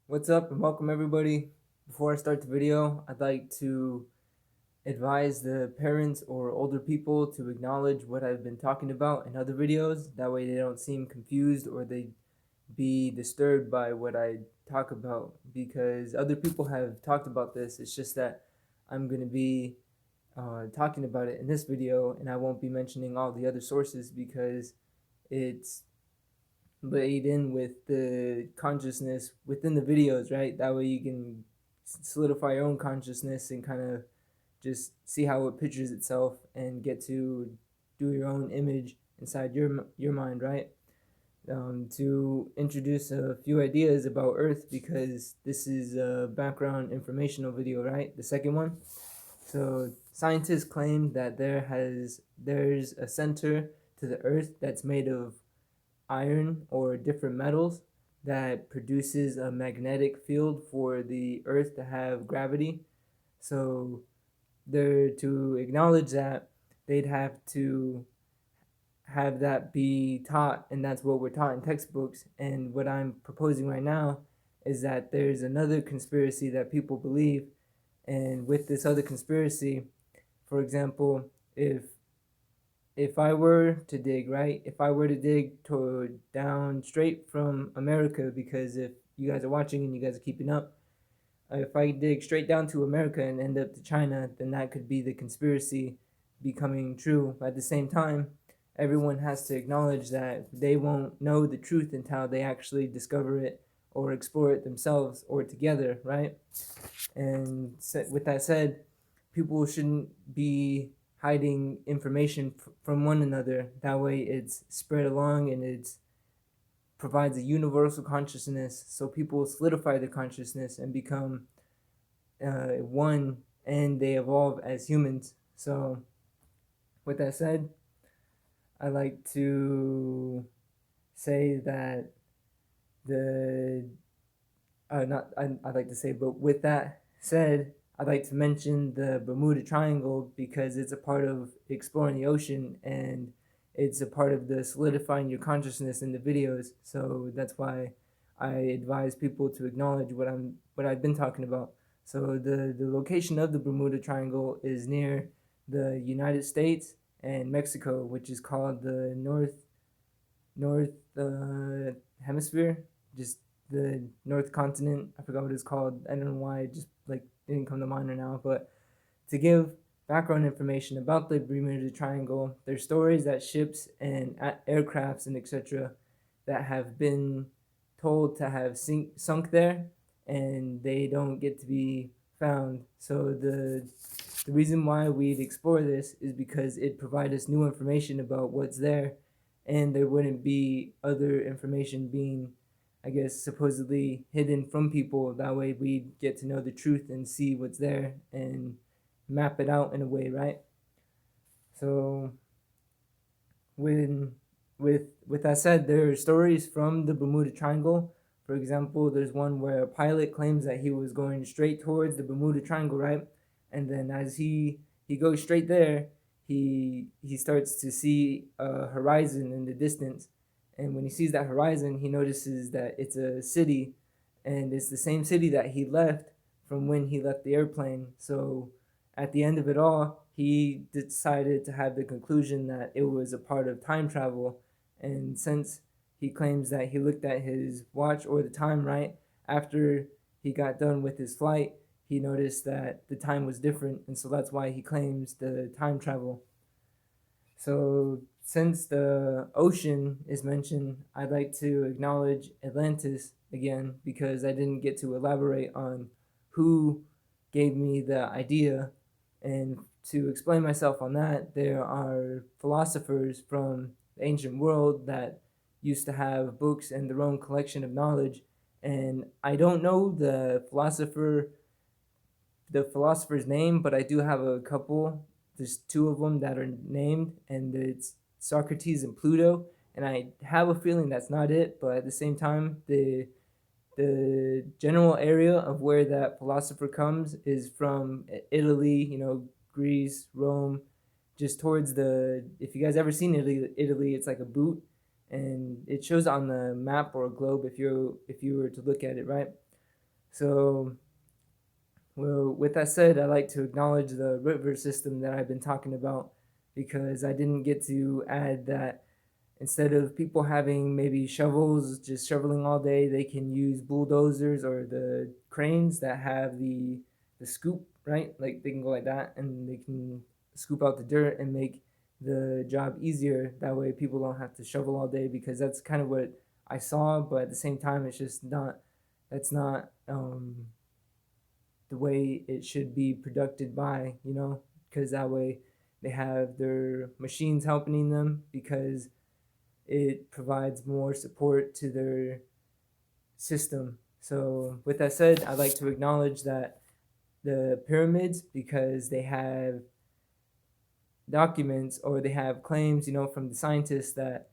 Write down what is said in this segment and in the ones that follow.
What's up and welcome everybody. Before I start the video, I'd like to advise the parents or older people to acknowledge what I've been talking about in other videos. That way they don't seem confused or they be disturbed by what I talk about, because other people have talked about this. It's just that I'm going to be talking about it in this video and I won't be mentioning all the other sources because it's laid in with the consciousness within the videos, right? That way you can solidify your own consciousness and kind of just see how it pictures itself and get to do your own image inside your mind, right? To introduce a few ideas about Earth, because this is a background informational video, right? The second one. So scientists claim that there's a center to the Earth that's made of iron or different metals that produces a magnetic field for the Earth to have gravity. So they're to acknowledge that, they'd have to have that be taught, and that's what we're taught in textbooks. And what I'm proposing right now is that there's another conspiracy that people believe, and with this other conspiracy, for example, if I were to dig, right, if I were to dig down straight from America, because if you guys are watching and you guys are keeping up, if I dig straight down to America and end up to China, then that could be the conspiracy becoming true. But at the same time, everyone has to acknowledge that they won't know the truth until they actually discover it or explore it themselves or together, right? And with that said, people shouldn't be hiding information from one another. That way it's spread along and it provides a universal consciousness, so people solidify their consciousness and become one, and they evolve as humans. So with that said, I like to say that the not I'd like to say, but with that said, I'd like to mention the Bermuda Triangle because it's a part of exploring the ocean, and it's a part of the solidifying your consciousness in the videos. So that's why I advise people to acknowledge what I've been talking about. So the location of the Bermuda Triangle is near the United States and Mexico, which is called the North Hemisphere, just the North Continent. I forgot what it's called. I don't know why it just like didn't come to mind right now. But to give background information about the Bermuda Triangle, there's stories that ships and aircrafts and etc. that have been told to have sunk there, and they don't get to be found. So the reason why we'd explore this is because it provides us new information about what's there, and there wouldn't be other information being, I guess, supposedly hidden from people. That way we get to know the truth and see what's there and map it out in a way, right? So when with that said, there are stories from the Bermuda Triangle. For example, there's one where a pilot claims that he was going straight towards the Bermuda Triangle, right? And then as he goes straight there, he starts to see a horizon in the distance. And when he sees that horizon, he notices that it's a city, and it's the same city that he left from when he left the airplane. So at the end of it all, he decided to have the conclusion that it was a part of time travel. And since he claims that he looked at his watch or the time, right, after he got done with his flight, he noticed that the time was different. And so that's why he claims the time travel. So since the ocean is mentioned, I'd like to acknowledge Atlantis again, because I didn't get to elaborate on who gave me the idea. And to explain myself on that, there are philosophers from the ancient world that used to have books and their own collection of knowledge. And I don't know the philosopher's name, but I do have a couple. There's two of them that are named, and it's Socrates and Pluto. And I have a feeling that's not it, but at the same time, the general area of where that philosopher comes is from Italy, Greece, Rome, just towards the. If you guys ever seen Italy, it's like a boot, and it shows on the map or a globe if you were to look at it, right? So, well, with that said, I like to acknowledge the river system that I've been talking about, because I didn't get to add that instead of people having maybe shovels just shoveling all day, they can use bulldozers or the cranes that have the scoop, right? Like they can go like that and they can scoop out the dirt and make the job easier. That way people don't have to shovel all day, because that's kind of what I saw, but at the same time it's just not, that's not the way it should be produced by, because that way they have their machines helping them, because it provides more support to their system. So, with that said, I'd like to acknowledge that the pyramids, because they have documents or they have claims, from the scientists that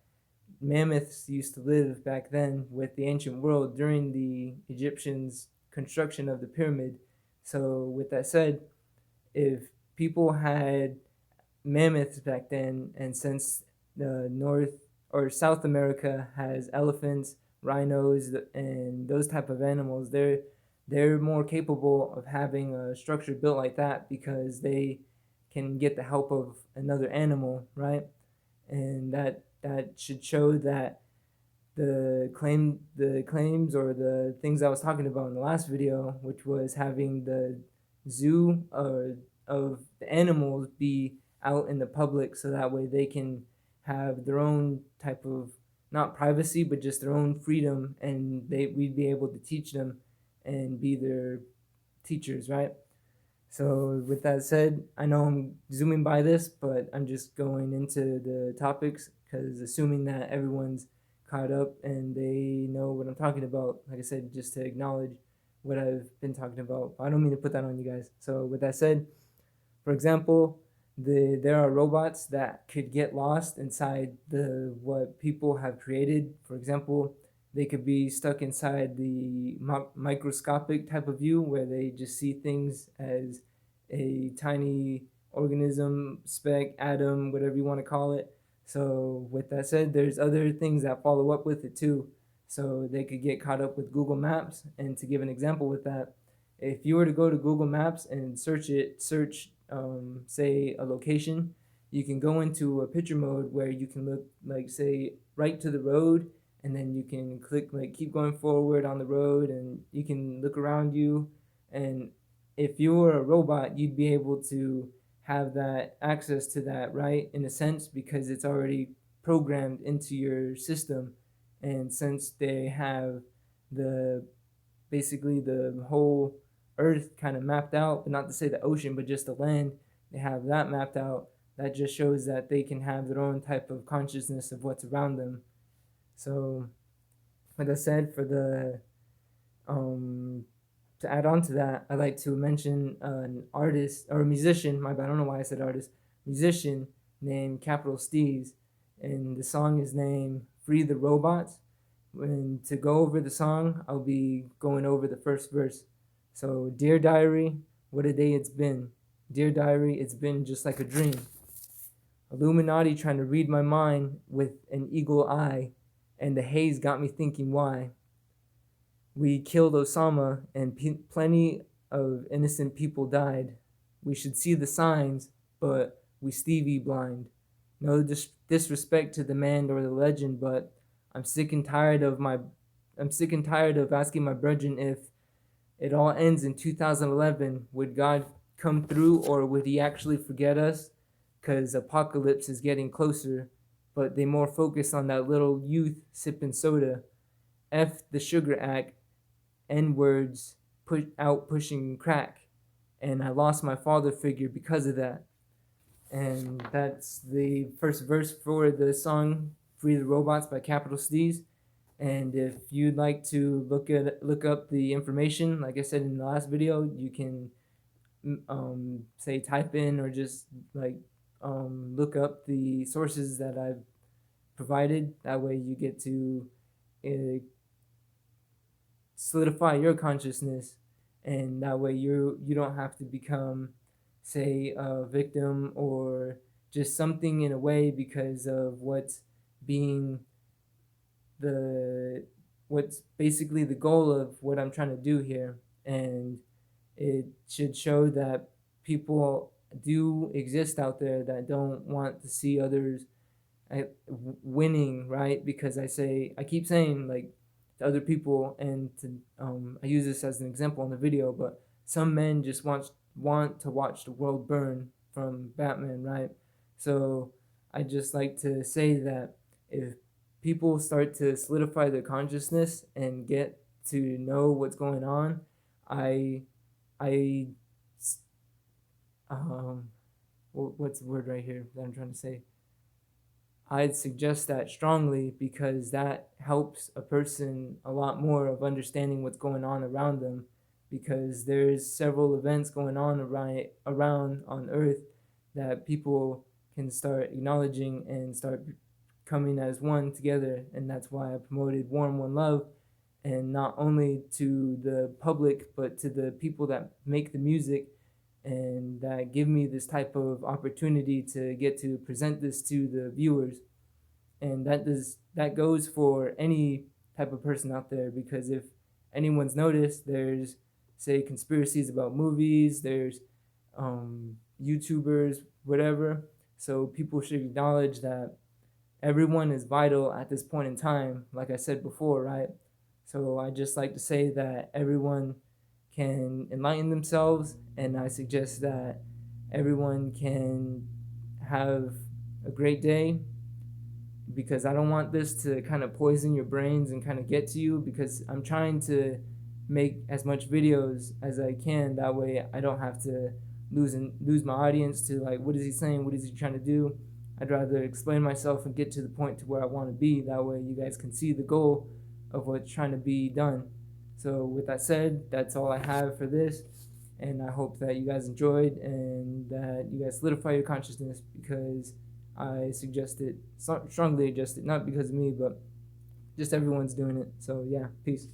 mammoths used to live back then with the ancient world during the Egyptians' construction of the pyramid. So, with that said, if people had mammoths back then, and since the North or South America has elephants, rhinos, and those type of animals, they're more capable of having a structure built like that, because they can get the help of another animal, right? And that should show that the claims or the things I was talking about in the last video, which was having the zoo of the animals be out in the public, so that way they can have their own type of, not privacy, but just their own freedom, and we'd be able to teach them and be their teachers, right? So with that said, I know I'm zooming by this, but I'm just going into the topics, because assuming that everyone's caught up and they know what I'm talking about, like I said, just to acknowledge what I've been talking about. I don't mean to put that on you guys. So with that said, for example, there are robots that could get lost inside the what people have created. For example, they could be stuck inside the microscopic type of view, where they just see things as a tiny organism, speck, atom, whatever you want to call it. So with that said, there's other things that follow up with it too. So they could get caught up with Google Maps. And to give an example with that, if you were to go to Google Maps and search say a location, you can go into a picture mode where you can look, like, say, right to the road, and then you can click like keep going forward on the road, and you can look around you. And if you were a robot, you'd be able to have that access to that, right, in a sense, because it's already programmed into your system. And since they have the basically the whole earth kind of mapped out, but not to say the ocean, but just the land, they have that mapped out, that just shows that they can have their own type of consciousness of what's around them. So like I said, for the to add on to that, I like to mention an artist or a musician. My bad, I don't know why I said artist. Musician named Capital Steez, and the song is named "Free the Robots." And to go over the song, I'll be going over the first verse. So, dear diary, what a day it's been. Dear diary, it's been just like a dream. Illuminati trying to read my mind with an eagle eye, and the haze got me thinking why. We killed Osama, and plenty of innocent people died. We should see the signs, but we Stevie blind. No disrespect to the man or the legend, but I'm sick and tired of asking my brethren if it all ends in 2011. Would God come through, or would he actually forget us? 'Cause apocalypse is getting closer, but they more focus on that little youth sipping soda. F the Sugar Act, N-words, pushing crack, and I lost my father figure because of that. And that's the first verse for the song "Free the Robots" by Capital Steez. And if you'd like to look up the information, like I said in the last video, you can say type in, or just like look up the sources that I've provided. That way you get to uh, solidify your consciousness, and that way you don't have to become, say, a victim or just something in a way, because of being what's basically the goal of what I'm trying to do here. and it should show that people do exist out there that don't want to see others winning, right? Because I keep saying like to other people, and to I use this as an example in the video, but some men just want to watch the world burn from Batman, right? So I just like to say that if people start to solidify their consciousness and get to know what's going on, I I what's the word right here that I'm trying to say? I'd suggest that strongly, because that helps a person a lot more of understanding what's going on around them, because there's several events going on around on Earth that people can start acknowledging and start coming as one together. And that's why I promoted Warm One Love, and not only to the public but to the people that make the music and that give me this type of opportunity to get to present this to the viewers. And that goes for any type of person out there, because if anyone's noticed, there's, say, conspiracies about movies, there's YouTubers, whatever. So people should acknowledge that everyone is vital at this point in time, like I said before, right? So I just like to say that everyone can enlighten themselves, and I suggest that everyone can have a great day, because I don't want this to kind of poison your brains and kind of get to you, because I'm trying to make as much videos as I can. That way I don't have to lose my audience to like, what is he saying? What is he trying to do? I'd rather explain myself and get to the point to where I want to be. That way you guys can see the goal of what's trying to be done. So with that said, that's all I have for this. And I hope that you guys enjoyed and that you guys solidify your consciousness, because I strongly suggest it, not because of me, but just everyone's doing it. So yeah, peace.